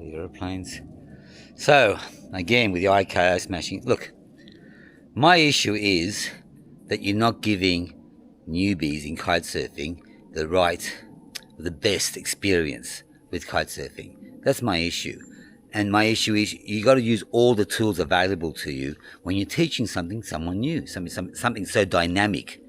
Bloody aeroplanes. So, again, with the IKO smashing, look, my issue is that you're not giving newbies in kite surfing the best experience with kite surfing. That's my issue. And my issue is you got to use all the tools available to you when you're teaching someone new, something so dynamic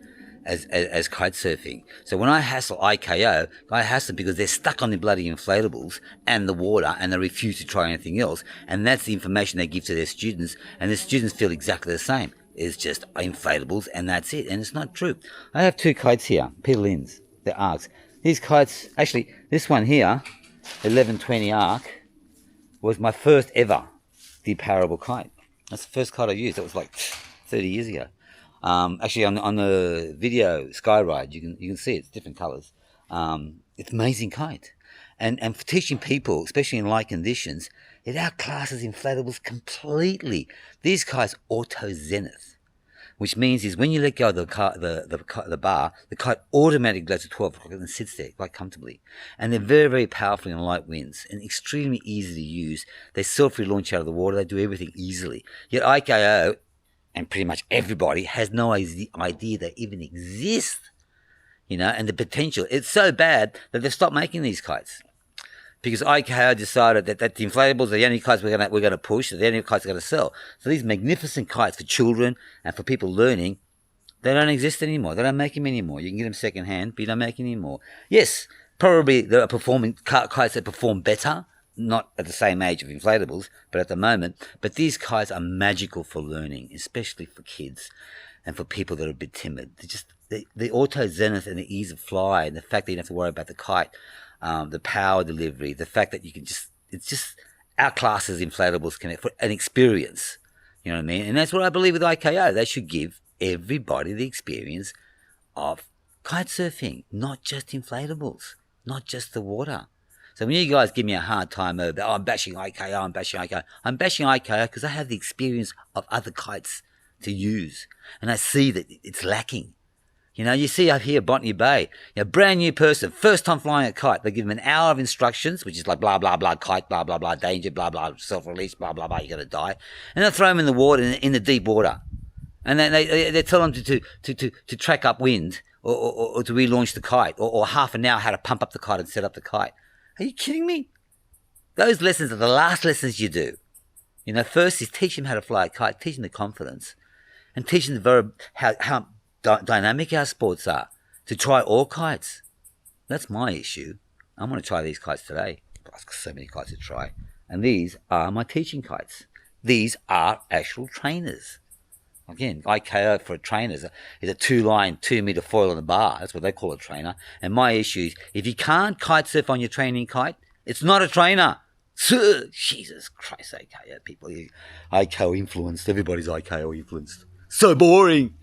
as kite surfing. So when I hassle IKO, I hassle them because they're stuck on the bloody inflatables and the water and they refuse to try anything else. And that's the information they give to their students, and the students feel exactly the same. It's just inflatables and that's it. And it's not true. I have two kites here, Peter Lynn's, they're arcs. These kites, actually, this one here, 1120 arc, was my first ever depowerable kite. That's the first kite I used. That was like 30 years ago. Actually, on the video Skyride, you can see it's different colours. It's an amazing kite, and for teaching people, especially in light conditions, it outclasses inflatables completely. These kites auto zenith, which means is when you let go of the bar, the kite automatically goes to 12 o'clock and sits there quite comfortably. And they're very, very powerful in light winds and extremely easy to use. They self-relaunch out of the water. They do everything easily. Yet IKO, and pretty much everybody, has no idea they even exist, and the potential. It's so bad that they've stopped making these kites. Because IKO decided that the inflatables are the only kites we're going to push, they're the only kites we're going to sell. So these magnificent kites for children and for people learning, they don't exist anymore. They don't make them anymore. You can get them second hand, but you don't make them anymore. Yes, probably there are kites that perform better, not at the same age of inflatables, but at the moment. But these kites are magical for learning, especially for kids and for people that are a bit timid. The auto zenith and the ease of fly and the fact that you don't have to worry about the kite, the power delivery, the fact that it's just outclasses inflatables for an experience. You know what I mean? And that's what I believe with IKO. They should give everybody the experience of kite surfing, not just inflatables, not just the water. So when you guys give me a hard time over, I'm bashing IKO, I'm bashing IKO because I have the experience of other kites to use. And I see that it's lacking. You see up here, Botany Bay, brand new person, first time flying a kite. They give them an hour of instructions, which is like blah, blah, blah, kite, blah, blah, blah, danger, blah, blah, self-release, blah, blah, blah, you're going to die. And they throw them in the water, in the deep water. And then they tell them to track up wind or to relaunch the kite or half an hour how to pump up the kite and set up the kite. Are you kidding me? Those lessons are the last lessons you do. First is teach them how to fly a kite, teach them the confidence, and teach them how dynamic our sports are, to try all kites. That's my issue. I'm going to try these kites today. I've got so many kites to try. And these are my teaching kites. These are actual trainers. Again, IKO for a trainer is a 2-line, 2-meter foil on the bar. That's what they call a trainer. And my issue is, if you can't kite surf on your training kite, it's not a trainer. Jesus Christ, IKO people. IKO influenced. Everybody's IKO influenced. So boring.